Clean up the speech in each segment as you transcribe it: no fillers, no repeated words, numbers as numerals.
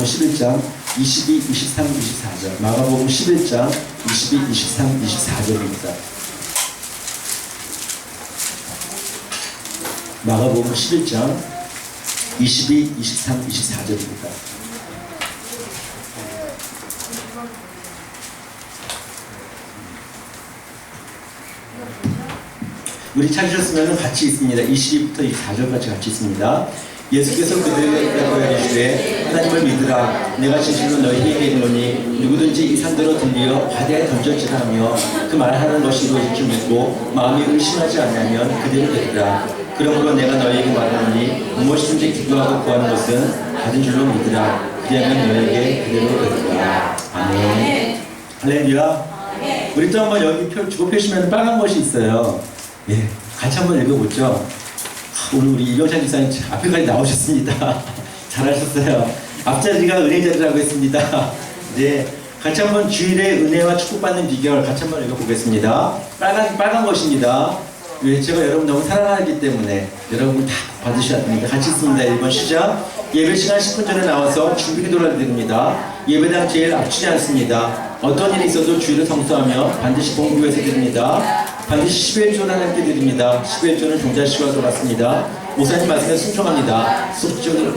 마가복음 11장 22, 23, 24절. 마가복음 11장 22, 23, 24절입니다. 마가복음 11장 22, 23, 24절입니다. 우리 찾으셨으면 같이 있습니다. 22부터 24절까지 같이 있습니다. 예수께서 그들에게 이르시되 하나님을 믿으라. 내가 진실로 너희에게 이르노니 누구든지 이 산대로 들려 바다에 던져지라 하며 그 말하는 것이 이루어질 줄 믿고 마음이 의심하지 않으면 그대로 되리라. 그러므로 내가 너희에게 말하노니 무엇이든지 기도하고 구하는 것은 받은 줄로 믿으라. 그리하면 너희에게 그대로 되리라. 아멘. 할렐루야. 우리 또 한번 여기 주고 펴시면 빨간 것이 있어요. 예, 같이 한번 읽어보죠. 오늘 우리 이경찬 집사님 앞에까지 나오셨습니다. 잘하셨어요. 앞자리가 은혜 자리라고 했습니다. 네, 같이 한번 주일의 은혜와 축복받는 비결 같이 한번 읽어보겠습니다. 빨간 것입니다. 왜? 제가 여러분 너무 사랑하기 때문에 여러분 다 받으셔야 됩니다. 같이 있습니다. 1번 시작. 예배 시간 10분 전에 나와서 준비 기도를 드립니다. 예배당 제일 앞치지 않습니다. 어떤 일이 있어도 주일을 성수하며 반드시 공부해서 드립니다. 반드시 11조는 하나님께 드립니다. 11조는 종자시와 돌았습니다. 목사님 말씀에 순종합니다.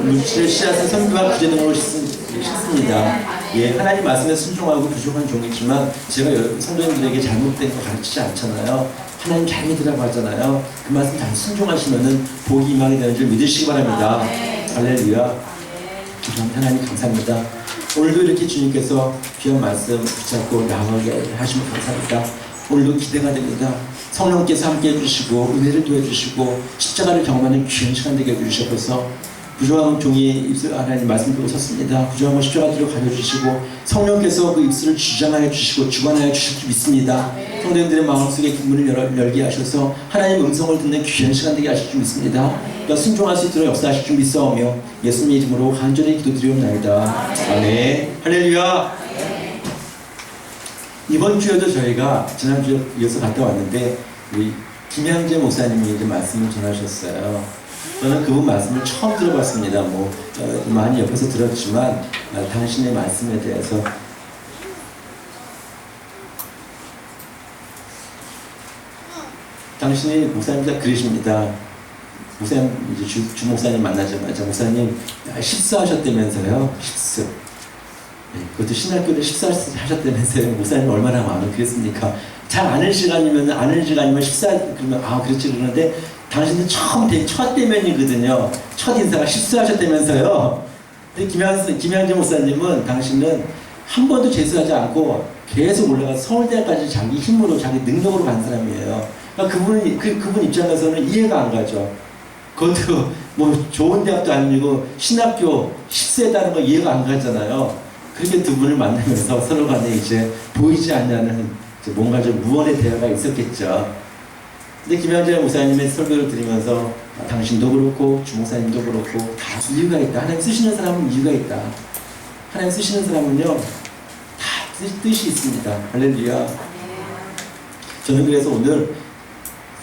물질을 씨앗은 선교와 구제 등으로 싣습니다. 예, 하나님 말씀에 순종하고 부족한 종이지만 제가 성도님들에게 잘못된 거 가르치지 않잖아요. 하나님 잘 믿으라고 하잖아요. 그 말씀 잘 순종하시면은 복이 임하게 되는 줄 믿으시기 바랍니다. 할렐루야. 하나님 감사합니다. 오늘도 이렇게 주님께서 귀한 말씀 붙잡고 나가게 하시면 감사합니다. 오늘도 기대가 됩니다. 성령께서 함께 해주시고 은혜를 도와주시고 십자가를 경험하는 귀한 시간 되게 해주셔서 부족한 종이 입술 하나님 말씀 듣고 섰습니다. 부족한 십자가 뒤로 가려주시고 성령께서 그 입술을 주장하여 주시고 주관하여 주실 줄 믿습니다. 성도님들의 마음속에 문을 열게 하셔서 하나님의 음성을 듣는 귀한 시간 되게 하실 줄 믿습니다. 순종할 수 있도록 역사하실 줄 믿사오며 예수님의 이름으로 간절히 기도드리옵나이다. 아멘. 할렐루야. 이번 주에도 저희가 지난주에 이어서 갔다 왔는데 우리 김양재 목사님이 이제 말씀을 전하셨어요. 저는 그분 말씀을 처음 들어봤습니다. 많이 옆에서 들었지만 당신의 말씀에 대해서 당신이 목사님과 그러십니다. 목사님 이제 주 목사님 만나자마자 목사님 십수하셨다면서요. 십수. 네, 그것도 신학교를 식사하셨다면서요. 목사님 얼마나 마음을 그랬습니까? 잘 아는 시간이면 식사 그러면 그렇지 그러는데 당신은 첫 대면이거든요. 첫 인사가 식사하셨다면서요. 근데 김양재 목사님은 당신은 한 번도 재수하지 않고 계속 올라가서 서울대까지 자기 힘으로 자기 능력으로 간 사람이에요. 그러니까 그분 입장에서는 이해가 안 가죠. 그것도 좋은 대학도 아니고 신학교 10세다는 거 이해가 안 가잖아요. 그렇게 두 분을 만나면서 서로 간에 이제 보이지 않냐는 뭔가 좀 무언의 대화가 있었겠죠. 근데 김양재 목사님의 설교를 들으면서 당신도 그렇고 주목사님도 그렇고 다 이유가 있다. 하나님 쓰시는 사람은 이유가 있다. 하나님 쓰시는 사람은요 다 뜻이 있습니다. 할렐루야. 저는 그래서 오늘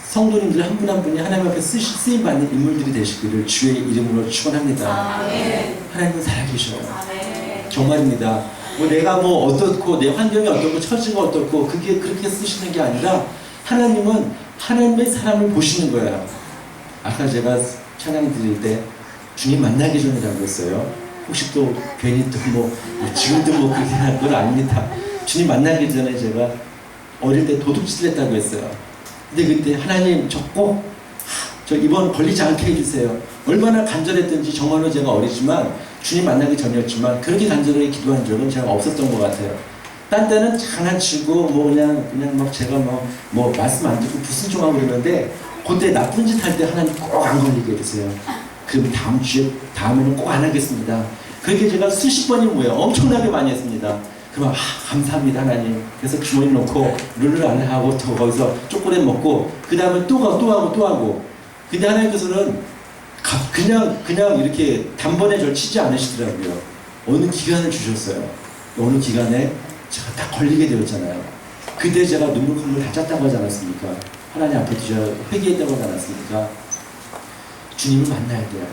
성도님들 한 분 한 분이 하나님 앞에 쓰임받는 인물들이 되시기를 주의 이름으로 축원합니다. 하나님은 살아계셔요. 정말입니다. 내가 어떻고 내 환경이 어떻고 처지가 어떻고 그게 그렇게 쓰시는 게 아니라 하나님은 하나님의 사람을 보시는 거예요. 아까 제가 찬양 드릴 때 주님 만나기 전이라고 했어요. 혹시 또 괜히 지금도 그렇게 할 건 아닙니다. 주님 만나기 전에 제가 어릴 때 도둑질 했다고 했어요. 근데 그때 하나님 저 이번 걸리지 않게 해주세요. 얼마나 간절했든지 정말로 제가 어리지만 주님 만나기 전이었지만 그렇게 간절하게 기도한 적은 제가 없었던 것 같아요. 딴 때는 장난치고 그냥 제가 말씀 안 듣고 불순종하고 그러는데 그때 나쁜 짓 할 때 하나님 꼭 안 걸리게 해주세요. 그럼 다음에는 꼭 안 하겠습니다. 그렇게 제가 수십 번이 엄청나게 많이 했습니다. 그럼 감사합니다 하나님. 그래서 주머니 놓고 룰을 안 하고 거기서 초콜릿 먹고 그 다음에 또 하고 근데 하나님께서는 그냥 이렇게 단번에 저를 치지 않으시더라고요. 어느 기간을 주셨어요. 어느 기간에 제가 딱 걸리게 되었잖아요. 그때 제가 눈물 콧물 다 짰다고 하지 않았습니까? 하나님 앞에 제가 회개했다고 하지 않았습니까? 주님을 만나야 돼요.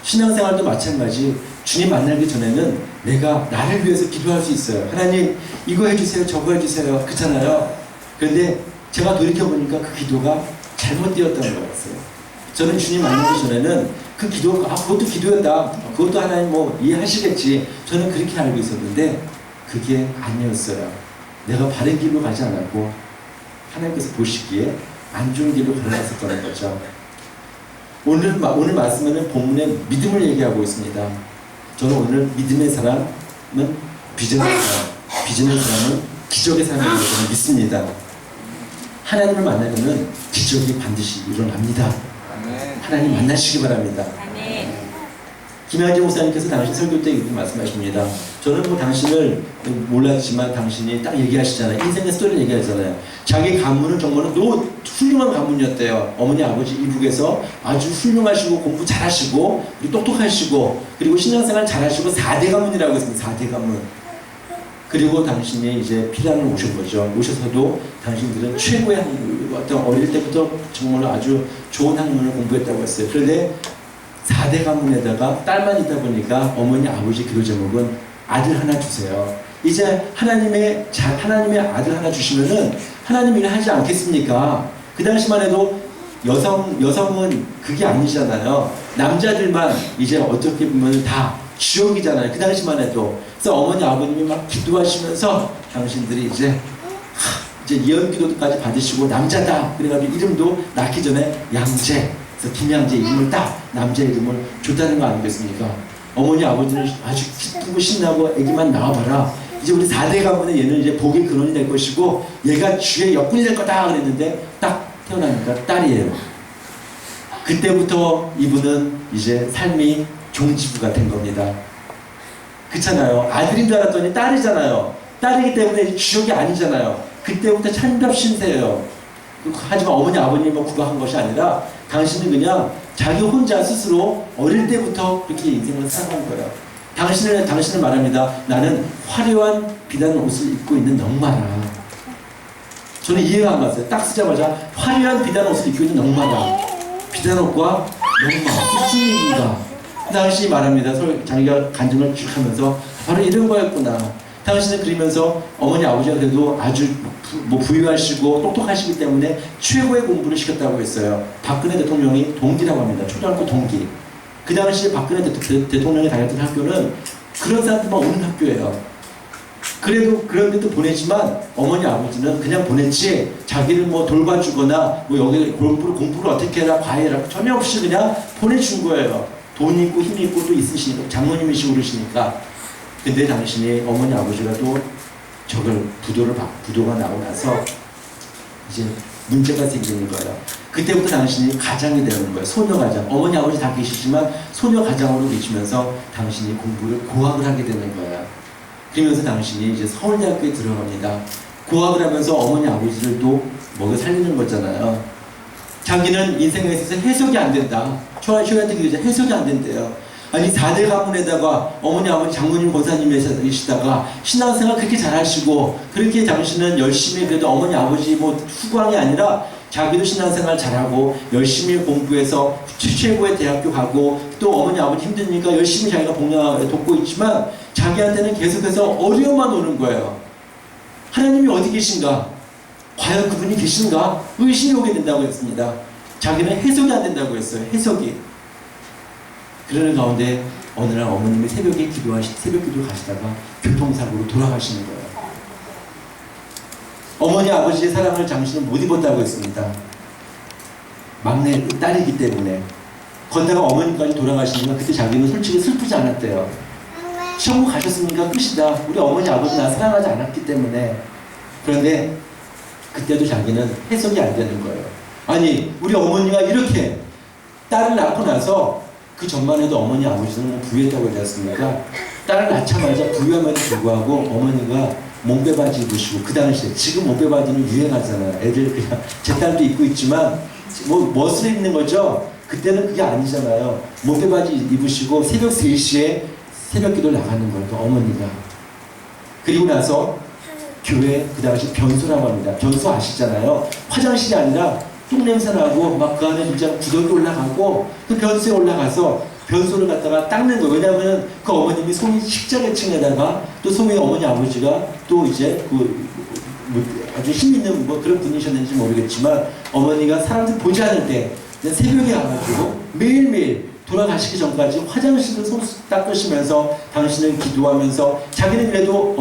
신앙생활도 마찬가지. 주님 만나기 전에는 내가 나를 위해서 기도할 수 있어요. 하나님 이거 해주세요, 저거 해주세요, 그렇잖아요. 그런데 제가 돌이켜보니까 그 기도가 잘못되었던 거였어요. 저는 주님 만나기 전에는 그 기도가 그것도 기도였다, 그것도 하나님 뭐 이해하시겠지, 저는 그렇게 알고 있었는데 그게 아니었어요. 내가 바른 길로 가지 않았고 하나님께서 보시기에 안 좋은 길로 걸어갔었던 거죠. 오늘 말씀에는 본문에 믿음을 얘기하고 있습니다. 저는 오늘 믿음의 사람은 비전의 사람, 비전의 사람은 기적의 사람이라고 저는 믿습니다. 하나님을 만나면은 기적이 반드시 일어납니다. 하나님 만나시기 바랍니다. 김양재 목사님께서 당신 설교 때 이렇게 말씀하십니다. 저는 뭐 당신을 몰랐지만 당신이 딱 얘기하시잖아요. 인생의 스토리를 얘기하잖아요. 자기 가문은 정말 훌륭한 가문이었대요. 어머니 아버지 이북에서 아주 훌륭하시고 공부 잘하시고 그리고 똑똑하시고 그리고 신앙생활 잘하시고 4대 가문이라고 했습니다. 4대 가문. 그리고 당신이 이제 피란을 오신 거죠. 오셔서도 당신들은 최고의 학문, 어떤 어릴 때부터 정말로 아주 좋은 학문을 공부했다고 했어요. 그런데 4대 가문에다가 딸만 있다 보니까 어머니 아버지 기도 제목은 아들 하나 주세요. 이제 하나님의 아들 하나 주시면은 하나님 일 하지 않겠습니까? 그 당시만 해도 여성은 그게 아니잖아요. 남자들만 이제 어떻게 보면 다 지옥이잖아요. 그 당시만 해도. 그래서 어머니 아버님이 막 기도하시면서 당신들이 이제 예언 기도까지 받으시고 남자다. 그래가지고 이름도 낳기 전에 양재. 그래서 김양재 이름을 딱 남자 이름을 줬다는 거 아니겠습니까? 어머니 아버지는 아주 기쁘고 신나고 애기만 나와봐라. 이제 우리 4대 가문에 얘는 이제 복의 근원이 될 것이고 얘가 주의 역군이 될 거다 그랬는데 딱 태어나니까 딸이에요. 그때부터 이분은 이제 삶이 종지부가 된 겁니다. 그렇잖아요. 아들인 줄 알았더니 딸이잖아요. 딸이기 때문에 주역이 아니잖아요. 그때부터 찬밥 신세예요. 하지만 어머니 아버님이 구박한 것이 아니라 당신은 그냥 자기 혼자 스스로 어릴 때부터 그렇게 인생을 살아간 거예요. 당신은 말합니다. 나는 화려한 비단 옷을 입고 있는 넉마라. 저는 이해가 안 갔어요. 딱 쓰자마자 화려한 비단 옷을 입고 있는 넉마라. 비단 옷과 넉마 무슨 얘기인가? 당신이 말합니다. 자기가 간증을 쭉 하면서 바로 이런 거였구나. 당신은 그러면서 어머니 아버지가 그래도 아주 부유하시고 똑똑하시기 때문에 최고의 공부를 시켰다고 했어요. 박근혜 대통령이 동기라고 합니다. 초등학교 동기. 그 당시에 박근혜 대통령이 다녔던 학교는 그런 사람들만 오는 학교예요. 그런데도 보내지만 어머니 아버지는 그냥 보냈지 자기를 뭐 돌봐주거나 뭐 여기 공부를 어떻게 해라 과외라 전혀 없이 그냥 보내준 거예요. 돈 있고 힘 있고 또 있으시니까 장모님이시고 그러시니까. 근데 당신이 어머니 아버지가 또 저걸 부도가 나고 나서 이제 문제가 생기는 거예요. 그때부터 당신이 가장이 되는 거예요. 소녀 가장. 어머니 아버지 다 계시지만 소녀 가장으로 계시면서 당신이 공부를 고학을 하게 되는 거예요. 그러면서 당신이 이제 서울대학교에 들어갑니다. 고학을 하면서 어머니 아버지를 또 먹여 살리는 거잖아요. 자기는 인생에 있어서 해석이 안 된다. 초등학교 기자 해석이 안 된대요. 아니 4대 가문에다가 어머니 아버지 장모님 권사님이시다가 신앙생활 그렇게 잘하시고 그렇게 당신은 열심히 그래도 어머니 아버지 뭐 후광이 아니라 자기도 신앙생활 잘하고 열심히 공부해서 최고의 대학교 가고 또 어머니 아버지 힘드니까 열심히 자기가 돕고 있지만 자기한테는 계속해서 어려움만 오는 거예요. 하나님이 어디 계신가? 과연 그분이 계신가? 의심이 오게 된다고 했습니다. 자기는 해석이 안 된다고 했어요. 해석이. 그러는 가운데 어느 날 어머님이 새벽 기도 가시다가 교통사고로 돌아가시는 거예요. 어머니 아버지의 사랑을 당신은 못 입었다고 했습니다. 막내 딸이기 때문에. 건다가 어머니까지 돌아가시니까 그때 자기는 솔직히 슬프지 않았대요. 천국 가셨으니까 끝이다. 우리 어머니 아버지 나 사랑하지 않았기 때문에. 그런데 그때도 자기는 해석이 안 되는 거예요. 아니 우리 어머니가 이렇게 딸을 낳고 나서 그 전만 해도 어머니 아버지는 부유했다고 하지 않습니까? 딸을 낳자마자 부유함에도 불구하고 어머니가 몸빼바지 입으시고 그 당시에 지금 몸빼바지는 유행하잖아요. 애들 그냥 제 딸도 입고 있지만 멋을 입는 거죠. 그때는 그게 아니잖아요. 몸빼바지 입으시고 새벽 3시에 새벽기도 나가는 거예요. 그 어머니가. 그리고 나서 교회 그 당시 변소라고 합니다. 변소 아시잖아요. 화장실이 아니라 똥냄새 나고 막 그 안에 진짜 구더기 올라가고 그 변소에 올라가서 변소를 갖다가 닦는 거예요. 왜냐하면 그 어머님이 송이 식자계층에다가 또 송이 어머니 아버지가 또 이제 아주 힘있는 그런 분이셨는지 모르겠지만 어머니가 사람들 보지 않을 때 새벽에 와가지고 매일매일 돌아가시기 전까지 화장실을 손 닦으시면서 당신은 기도하면서 자기는 그래도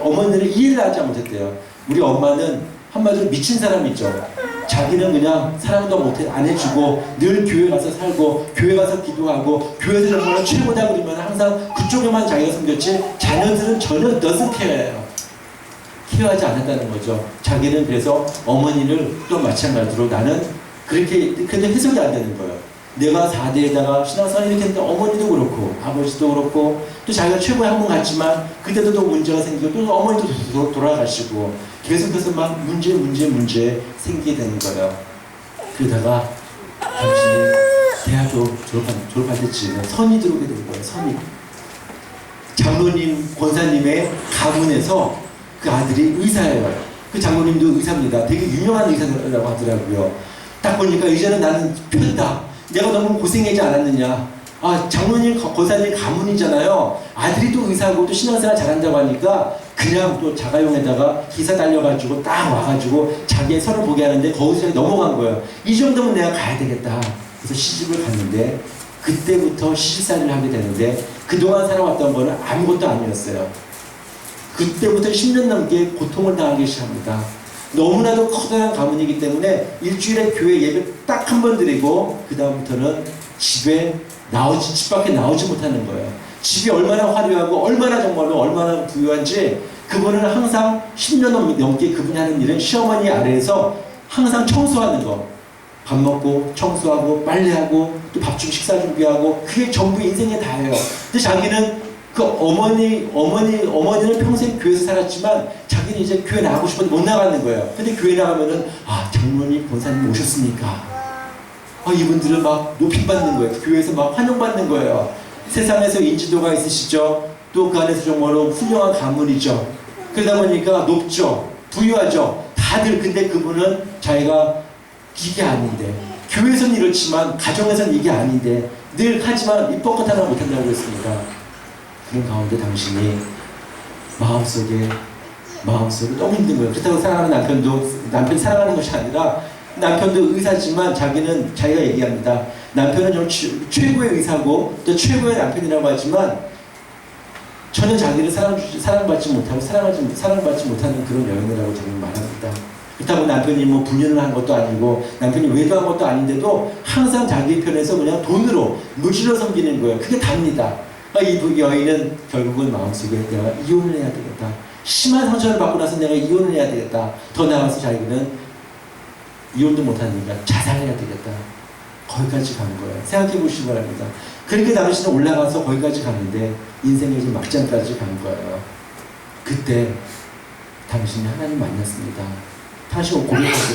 어머니를 이해를 하지 못했대요. 우리 엄마는 한마디로 미친 사람이죠. 자기는 그냥 사랑도 안 해주고 늘 교회 가서 살고 교회 가서 기도하고 교회에서 정말 최고다 그러면 항상 그쪽에만 자기가 섬겼지 자녀들은 전혀 doesn't care예요. 케어하지 않았다는 거죠. 자기는 그래서 어머니를 또 마찬가지로 나는 그렇게 근데 해석이 안 되는 거예요. 내가 4대에다가 신앙생활 이렇게 했는데 어머니도 그렇고 아버지도 그렇고 또 자기가 최고의 한 번 갔지만 그때도 또 문제가 생기고 또 어머니도 돌아가시고 계속해서 막 문제 생기게 되는 거예요. 그러다가 당신이 대학교 졸업할 때쯤에 선이 들어오게 되는 거예요. 선이. 장로님, 권사님의 가문에서 그 아들이 의사예요. 그 장로님도 의사입니다. 되게 유명한 의사라고 하더라고요. 딱 보니까 이제는 나는 편다. 내가 너무 고생하지 않았느냐. 장로님, 권사님 가문이잖아요. 아들이 또 의사고 또 신앙생활 잘한다고 하니까 그냥 또 자가용에다가 기사 달려가지고 딱 와가지고 자기의 선을 보게 하는데 거기서 넘어간 거예요. 이 정도면 내가 가야 되겠다. 그래서 시집을 갔는데 그때부터 시집살이를 하게 되는데 그동안 살아왔던 거는 아무것도 아니었어요. 그때부터 10년 넘게 고통을 당하기 시작합니다. 너무나도 커다란 가문이기 때문에 일주일에 교회 예배 딱 한 번 드리고 그 다음부터는 집 밖에 나오지 못하는 거예요. 집이 얼마나 화려하고 얼마나 부유한지 그분은 항상 10년 넘게 그분이 하는 일은 시어머니 아래에서 항상 청소하는 거. 밥 먹고 청소하고 빨래하고 또 밥중 식사 준비하고 그게 전부 인생의 다예요. 근데 자기는 그 어머니는 평생 교회에서 살았지만 자기는 이제 교회 나가고 싶어도 못 나가는 거예요. 근데 교회 나가면은 장로님, 권사님 오셨습니까? 이분들은 막 높임받는 거예요. 교회에서 막 환영받는 거예요. 세상에서 인지도가 있으시죠. 또 그 안에서 정말로 훌륭한 가문이죠. 그러다 보니까 높죠. 부유하죠. 다들. 근데 그분은 자기가 이게 아닌데 교회에서는 이렇지만 가정에서는 이게 아닌데 늘 하지만 입 뻗고 하나 못한다고 했습니다. 그런 가운데 당신이 마음속에 너무 힘든 거예요. 그렇다고 사랑하는 남편이 사랑하는 것이 아니라 남편도 의사지만 자기가 얘기합니다. 남편은 좀 최고의 의사고 또 최고의 남편이라고 하지만 전혀 자기를 사랑받지 못하는 그런 여인이라고 저는 말합니다. 그렇다고 남편이 불륜을 한 것도 아니고 남편이 외도한 것도 아닌데도 항상 자기 편에서 그냥 돈으로 물질로 섬기는 거예요. 그게 답니다. 이 여인은 결국은 마음속에 내가 이혼을 해야 되겠다. 심한 상처를 받고 나서 내가 이혼을 해야 되겠다. 더 나아가서 자기는 이혼도 못하니까 자살해야 되겠다. 거기까지 가는 거예요. 생각해 보시기 바랍니다. 그렇게 당신은 올라가서 거기까지 가는데 인생의 이제 막장까지 간 거예요. 그때 당신이 하나님 만났습니다. 당신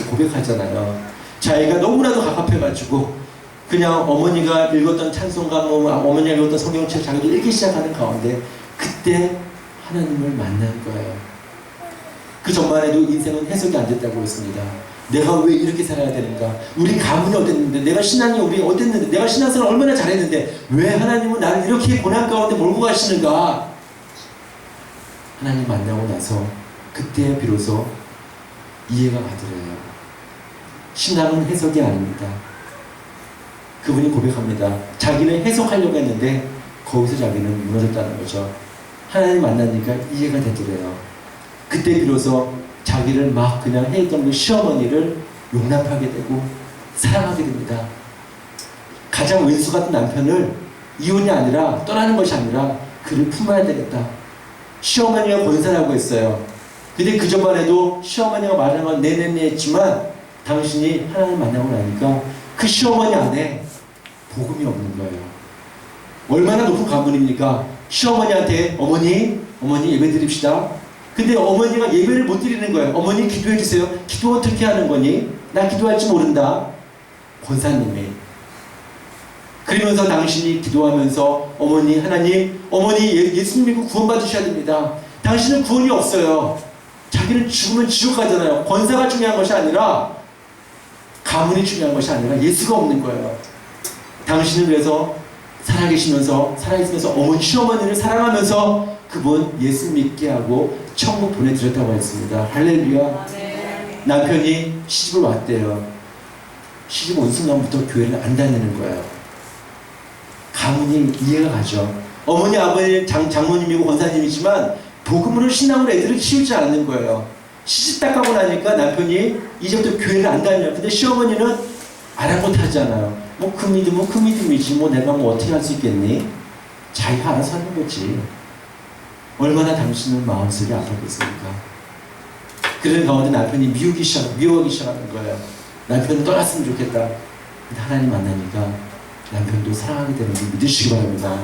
고백하잖아요. 자기가 너무나도 갑갑해가지고 그냥 어머니가 읽었던 찬송가, 어머니가 읽었던 성경책 자기도 읽기 시작하는 가운데 그때 하나님을 만난 거예요. 그 전만 해도 인생은 해석이 안 됐다고 했습니다. 내가 왜 이렇게 살아야 되는가? 우리 가문이 어땠는데, 내가 신앙이 우리 어땠는데, 내가 신앙생활 얼마나 잘했는데 왜 하나님은 나를 이렇게 고난 가운데 몰고 가시는가? 하나님 만나고 나서 그때 비로소 이해가 가더래요. 신앙은 해석이 아닙니다. 그분이 고백합니다. 자기는 해석하려고 했는데 거기서 자기는 무너졌다는 거죠. 하나님 만나니까 이해가 되더래요. 그때 비로소 자기를 막 그냥 해했던 그 시어머니를 용납하게 되고 사랑하게 됩니다. 가장 왼수 같은 남편을 이혼이 아니라 떠나는 것이 아니라 그를 품어야 되겠다. 시어머니가 권사라고 했어요. 근데 그 전만 해도 시어머니가 말하는 건 네네네 했지만 당신이 하나님 만나고 나니까 그 시어머니 안에 복음이 없는 거예요. 얼마나 높은 가문입니까? 시어머니한테 어머니 예배 드립시다. 근데 어머니가 예배를 못 드리는 거예요. 어머니 기도해 주세요. 기도 어떻게 하는 거니? 나 기도할 줄 모른다. 권사님이. 그러면서 당신이 기도하면서 어머니 하나님, 어머니 예수님 믿고 구원 받으셔야 됩니다. 당신은 구원이 없어요. 자기는 죽으면 지옥 가잖아요. 권사가 중요한 것이 아니라 가문이 중요한 것이 아니라 예수가 없는 거예요. 당신은 그래서 살아계시면서 어머니, 시어머니를 사랑하면서 그분 예수 믿게 하고 천국 보내드렸다고 했습니다. 할렐루야. 남편이 시집을 왔대요. 시집 온 순간부터 교회를 안 다니는 거예요. 가문이 이해가 가죠. 어머니, 아버지, 장모님이고 권사님이지만 복음으로 신앙으로 애들을 키우지 않는 거예요. 시집 딱 가고 나니까 남편이 이제부터 교회를 안 다녀요. 근데 시어머니는 아랑곳하잖아요. 뭐 그 믿음은 그 믿음이지 뭐 내가 뭐 어떻게 할 수 있겠니? 자기가 알아서 하는 거지. 얼마나 당신은 마음속이 아팠겠습니까? 그런 가운데 남편이 미워하기 시작하는 거예요. 남편은 떠났으면 좋겠다. 근데 하나님 만나니까 남편도 사랑하게 되는 줄 믿으시기 바랍니다.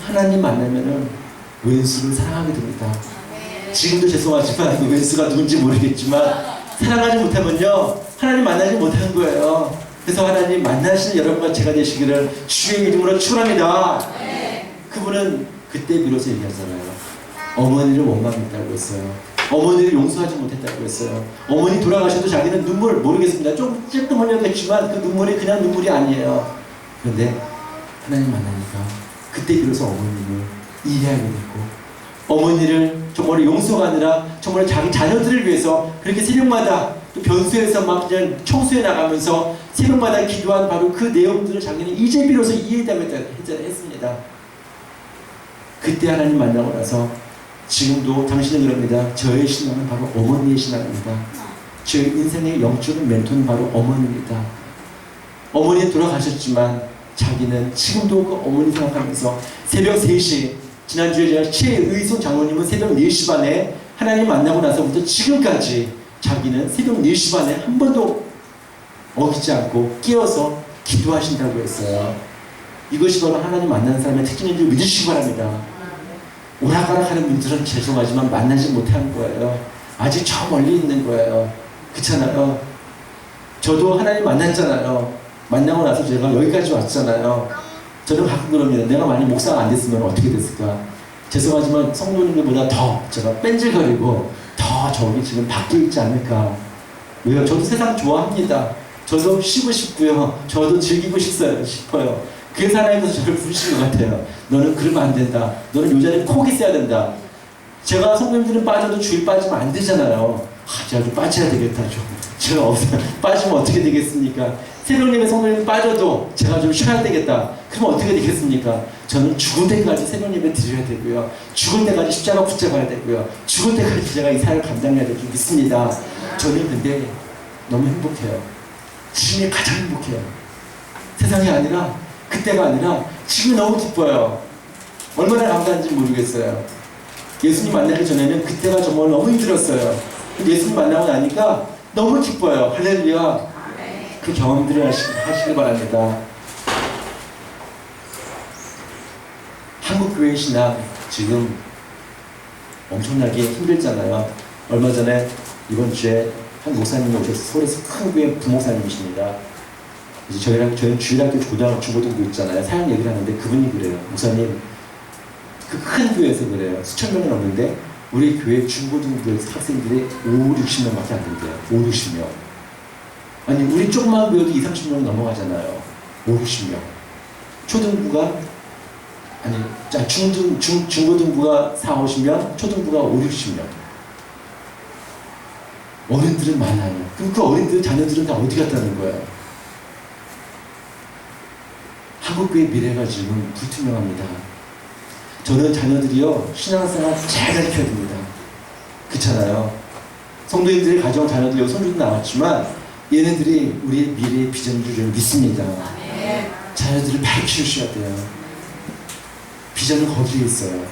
하나님 만나면은 왼수를 사랑하게 됩니다. 지금도 죄송하지만 그 왼수가 누군지 모르겠지만 사랑하지 못하면요 하나님 만나지 못한 거예요. 그래서 하나님 만나시는 여러분과 제가 되시기를 주의 이름으로 축원합니다. 그분은 그때 비로소 얘기하잖아요. 어머니를 원망했다고 했어요. 어머니를 용서하지 못했다고 했어요. 어머니 돌아가셔도 자기는 눈물 모르겠습니다. 좀 찔끔 흘렸겠지만 그 눈물이 그냥 눈물이 아니에요. 그런데 하나님 만나니까 그때 비로소 어머님을 이해하게 됐고 어머니를 정말 용서가 아니라 정말 자기 자녀들을 위해서 그렇게 새벽마다 또 변수에서 막 그냥 청소해 나가면서 새벽마다 기도한 바로 그 내용들을 자기는 이제 비로소 이해했습니다. 그때 하나님 만나고 나서 지금도 당신은 그럽니다. 저의 신앙은 바로 어머니의 신앙입니다. 저의 인생의 영적인 멘토는 바로 어머니입니다. 어머니는 돌아가셨지만 자기는 지금도 그 어머니 생각하면서 새벽 3시 지난주에 제가 최의손 장로님은 새벽 4시 반에 하나님 만나고 나서부터 지금까지 자기는 새벽 4시 반에 한 번도 어기지 않고 깨어서 기도하신다고 했어요. 이것이 바로 하나님 만나는 사람의 특징인 줄 믿으시기 바랍니다. 오락가락하는 분들은 죄송하지만 만나지 못한 거예요. 아직 저 멀리 있는 거예요. 그렇잖아요. 저도 하나님 만났잖아요. 만나고 나서 제가 여기까지 왔잖아요. 저는 가끔 그럽니다. 내가 만약 목사가 안 됐으면 어떻게 됐을까? 죄송하지만 성도님들보다 더 제가 뺀질거리고 더 저기 지금 밖에 있지 않을까? 왜요? 저도 세상 좋아합니다. 저도 쉬고 싶고요. 저도 즐기고 싶어요. 그래서 하나님께서 저를 부르신 것 같아요. 너는 그러면 안 된다. 너는 요 자리에 콕 있어야 된다. 제가 성도님들은 빠져도 주일 빠지면 안 되잖아요. 제가 좀 빠져야 되겠다. 제가 빠지면 어떻게 되겠습니까? 새벽 예배 성도님 빠져도 제가 좀 쉬어야 되겠다. 그럼 어떻게 되겠습니까? 저는 죽을 때까지 새벽 예배 드려야 되고요. 죽을 때까지 십자가 붙잡아야 되고요. 죽을 때까지 제가 이 사역을 감당해야 될 줄 믿습니다. 저는 근데 너무 행복해요. 지금이 가장 행복해요. 세상이 아니라 그때가 아니라 지금이 너무 기뻐요. 얼마나 감사한지 모르겠어요. 예수님 만나기 전에는 그때가 정말 너무 힘들었어요. 예수님 만나고 나니까 너무 기뻐요. 할렐루야. 그 경험들을 하시길 바랍니다. 한국교회 신앙 지금 엄청나게 힘들잖아요. 얼마 전에 이번 주에 한 목사님이 오셔서 서울에서 큰 교회 부목사님이십니다. 이제 저희는 주일학교 중고등부 있잖아요. 사역 얘기를 하는데 그분이 그래요. 목사님, 그 큰 교회에서 그래요. 수천 명이 넘는데 우리 교회 중고등부 학생들이 5, 60명밖에 안 된대요. 5, 60명. 아니 우리 조그만 교회도 2, 30명이 넘어가잖아요. 5, 60명. 초등부가 아니 중고등부가 4, 50명, 초등부가 5, 60명. 어른들은 많아요. 그럼 그 어린들 자녀들은 다 어디 갔다는 거예요? 한국교회 미래가 지금 불투명합니다. 저는 자녀들이요 신앙생활 잘 가르쳐야 됩니다. 그렇잖아요. 성도님들이 가져온 자녀들 여기 손주도 나왔지만 얘네들이 우리의 미래의 비전인 줄 믿습니다. 자녀들을 잘 키우셔야 돼요. 비전은 거기에 있어요.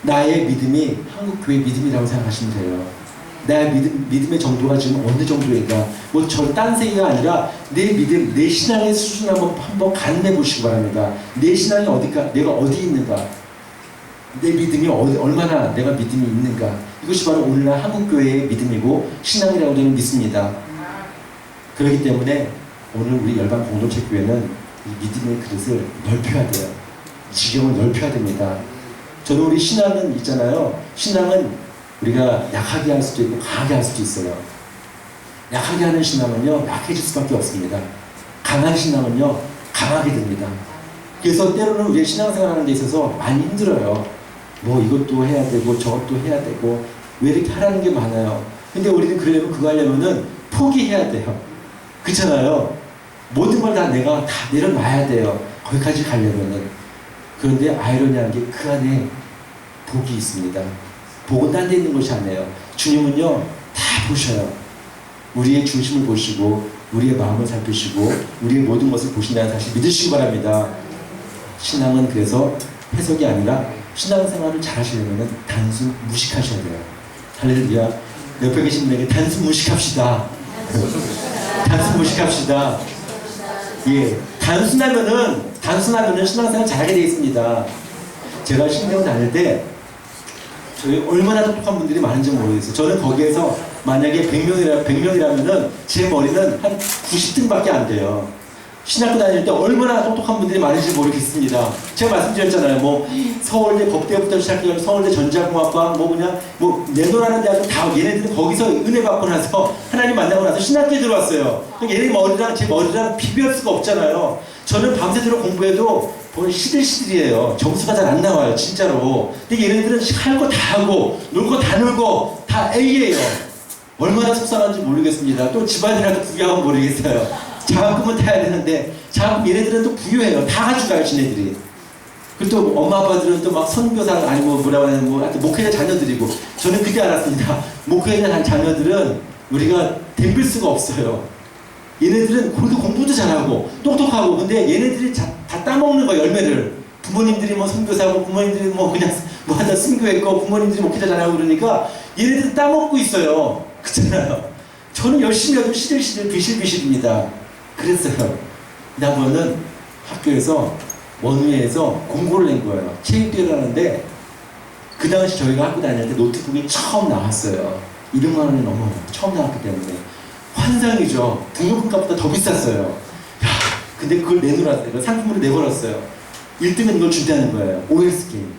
나의 믿음이 한국교회 믿음이라고 생각하시면 돼요. 나의 믿음의 정도가 지금 어느 정도인가? 뭐 딴 세계가 아니라 내 믿음, 내 신앙의 수준을 한번 가늠해 보시기 바랍니다. 내 신앙이 어디가, 내가 어디 있는가? 내 믿음이 얼마나 내가 믿음이 있는가? 이것이 바로 오늘날 한국교회의 믿음이고 신앙이라고 저는 믿습니다. 그렇기 때문에 오늘 우리 열방 공동체 교회는 이 믿음의 그릇을 넓혀야 돼요. 지경을 넓혀야 됩니다. 저는 우리 신앙은 있잖아요. 신앙은 우리가 약하게 할 수도 있고 강하게 할 수도 있어요. 약하게 하는 신앙은요 약해질 수밖에 없습니다. 강한 신앙은요 강하게 됩니다. 그래서 때로는 우리의 신앙생활하는 데 있어서 많이 힘들어요. 뭐 이것도 해야 되고 저것도 해야 되고 왜 이렇게 하라는 게 많아요. 근데 우리는 그러려면 그거 하려면은 포기해야 돼요. 그렇잖아요. 모든 걸 다 내가 다 내려놔야 돼요. 거기까지 가려면은. 그런데 아이러니한 게 그 안에 복이 있습니다. 복은 딴 데 있는 것이 아니에요. 주님은요 다 보셔요. 우리의 중심을 보시고 우리의 마음을 살피시고 우리의 모든 것을 보신다는 사실 믿으시기 바랍니다. 신앙은 그래서 해석이 아니라 신앙생활을 잘 하시려면 단순 무식하셔야 돼요. 할렐루야. 옆에 계신 분에게 단순 무식합시다. 단순 무식합시다. 예, 단순하면은 신앙생활 잘하게 되어 있습니다. 제가 신경 다닐 때 저희 얼마나 똑똑한 분들이 많은지 모르겠어요. 저는 거기에서 만약에 100명이라면은 제 머리는 한 90등밖에 안 돼요. 신학교 다닐 때 얼마나 똑똑한 분들이 많은지 모르겠습니다. 제가 말씀드렸잖아요. 뭐 서울대 법대부터 시작해서 서울대 전자공학과 뭐 그냥 뭐 내노라는 대학은 다 얘네들은 거기서 은혜 받고 나서 하나님 만나고 나서 신학교에 들어왔어요. 얘네 머리랑 제 머리랑 비교할 수가 없잖아요. 저는 밤새도록 공부해도 거의 시들시들이에요. 점수가 잘 안 나와요. 진짜로. 근데 얘네들은 할 거 다 하고 놀 거 다 놀고 다 A예요. 얼마나 속상한지 모르겠습니다. 또 집안이라도 구경하면 모르겠어요. 장학금은 타야 되는데 장학금 얘네들은 또 부유해요. 다 가져가요. 지네들이. 그리고 또 엄마 아빠들은 또 막 선교사 아니 뭐 뭐라고 하는 뭐 하여튼 목회자 자녀들이고 저는 그때 알았습니다. 목회자 자녀들은 우리가 덤빌 수가 없어요. 얘네들은 그렇게 공부도 잘하고 똑똑하고 근데 얘네들이 다 따먹는 거예요. 열매를. 부모님들이 뭐 선교사고 부모님들이 뭐 그냥 뭐 하다 순교했고 부모님들이 목회자 잘하고 그러니까 얘네들은 따먹고 있어요. 그렇잖아요. 저는 열심히 해도 시들시들 비실비실입니다. 그랬어요. 나번은 학교에서 원외에서 공고를 낸 거예요. 체육대회를 하는데 그 당시 저희가 학교 다닐 때 노트북이 처음 나왔어요. 200만 원이 넘어요. 처음 나왔기 때문에. 환상이죠. 등록금 값보다 더 비쌌어요. 야, 근데 그걸 내놓았어요. 상품으로 내걸었어요. 1등은 이걸 준다는 거예요. OX 게임.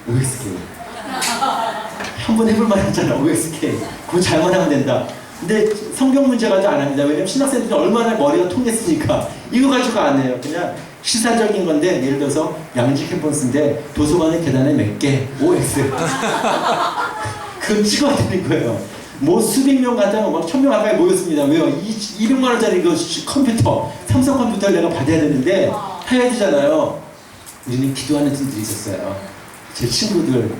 OX 게임. 한번 해볼 만하잖아. OX 게임. 그거 잘만 하면 된다. 근데 성경 문제 가지고 안 합니다. 왜냐면 신학생들이 얼마나 머리가 통했으니까 이거 가지고 안 해요. 그냥 시사적인 건데 예를 들어서 양지 캠퍼스인데 도서관의 계단에 몇 개? OX. 그걸 찍어야 되는 거예요. 뭐 수백 명 가다가 막 1000명 가까이 모였습니다. 왜요? 200만 원짜리 그 컴퓨터, 삼성 컴퓨터를 내가 받아야 되는데 해야 되잖아요. 우리는 기도하는 팀들이 있었어요. 제 친구들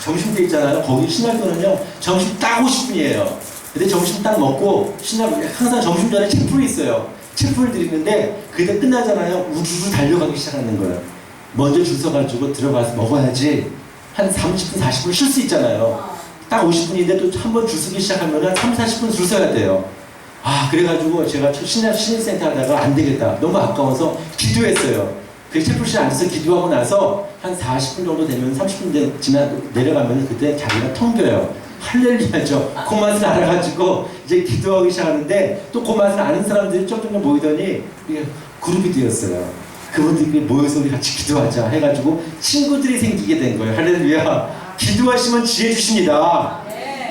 점심때 있잖아요. 거기 신학교는요 점심 딱 50분이에요. 근데 점심 딱 먹고 항상 점심 전에 책풀이 있어요. 책풀을 드리는데 그때 끝나잖아요. 우르르 달려가기 시작하는 거예요. 먼저 줄 서가지고 들어가서 먹어야지 한 30분 40분 쉴 수 있잖아요. 딱 50분인데 또 한 번 줄 서기 시작하면 한 3, 40분 줄 서야 돼요. 아 그래가지고 제가 신입센터 하다가 안 되겠다. 너무 아까워서 기도했어요. 그 책풀실에 앉아서 기도하고 나서 한 40분 정도 되면 30분 지나 내려가면 그때 자리가 텅 비어요. 할렐루야죠. 그 맛을 알아가지고 이제 기도하기 시작하는데 또 그 맛을 아는 사람들이 조금 모이더니 그룹이 되었어요. 그분들이 모여서 우리 같이 기도하자 해가지고 친구들이 생기게 된 거예요. 할렐루야. 기도하시면 지혜 주십니다.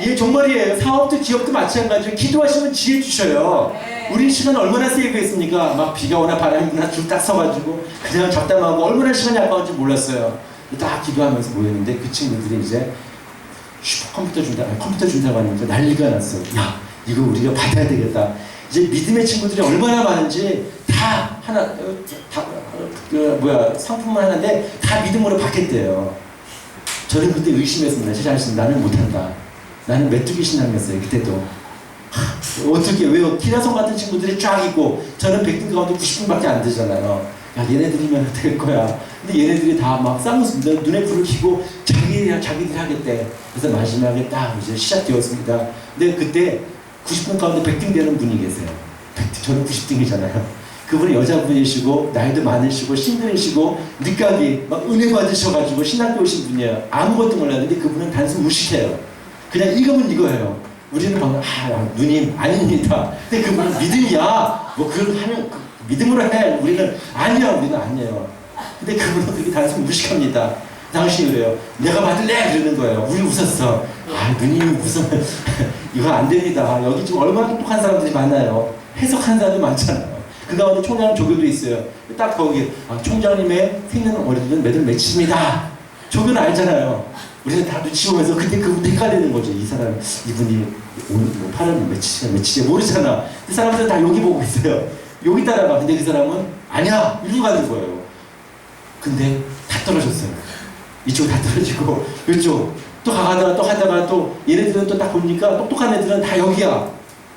예, 정말이에요. 사업도 기업도 마찬가지로 기도하시면 지혜 주셔요. 우리 시간 얼마나 세이브했습니까? 막 비가 오나 바람이 부나 줄 딱 서가지고 그냥 잡담하고 얼마나 시간이 아까운지 몰랐어요. 딱 기도하면서 모였는데 그 친구들이 이제 컴퓨터 준다고 하니까 난리가 났어요. 야, 이거 우리가 받아야 되겠다. 이제 믿음의 친구들이 얼마나 많은지 다 상품만 하는데 다 믿음으로 받겠대요. 저는 그때 의심했습니다. 제 자신 나는 못한다. 나는 메뚜기 신앙이었어요. 그때도. 어떻게 왜요? 키라성 같은 친구들이 쫙 있고 저는 100등 가운데 90등밖에 안 되잖아요. 야 얘네들이면 될 거야. 근데 얘네들이 다 막 쌍웃습니다. 눈에 불을 켜고 자기들이 하겠대. 그래서 마지막에 딱 이제 시작되었습니다. 근데 그때 90등 가운데 100등 되는 분이 계세요. 100등, 저는 90등이잖아요. 그분이 여자분이시고 나이도 많으시고 싱글이시고 늦가기 막 은혜 받으셔가지고 신학교 오신 분이에요. 아무것도 몰랐는데 그분은 단순 무식해요. 그냥 이거면 이거예요. 우리는 방금 누님 아닙니다. 근데 그분은 믿음이야. 뭐 그걸 하면 믿음으로 해. 우리는 아니에요. 근데 그분은 그렇게 단순 무식합니다. 당신이 그래요. 내가 받을래? 그러는 거예요. 우리 웃었어. 누님 무슨 이거 안 됩니다. 여기 지금 얼마나 똑똑한 사람들이 많아요. 해석하는 사람도 많잖아요. 그 가운데 총장 조교도 있어요. 딱 거기 총장님의 생년 월일은 매달 며칠입니다. 조교는 알잖아요. 우리는 다 눈치 보면서 그때 그분도 헷갈리는 거죠. 이 사람 이분이 오늘 뭐 8월 며칠이야 모르잖아. 그 사람들은 다 여기 보고 있어요. 여기 따라가. 근데 그 사람은 아니야 이리로 가는 거예요. 근데 다 떨어졌어요. 이쪽 다 떨어지고 이쪽 또 가다가 또 얘네들은 또 딱 보니까 똑똑한 애들은 다 여기야.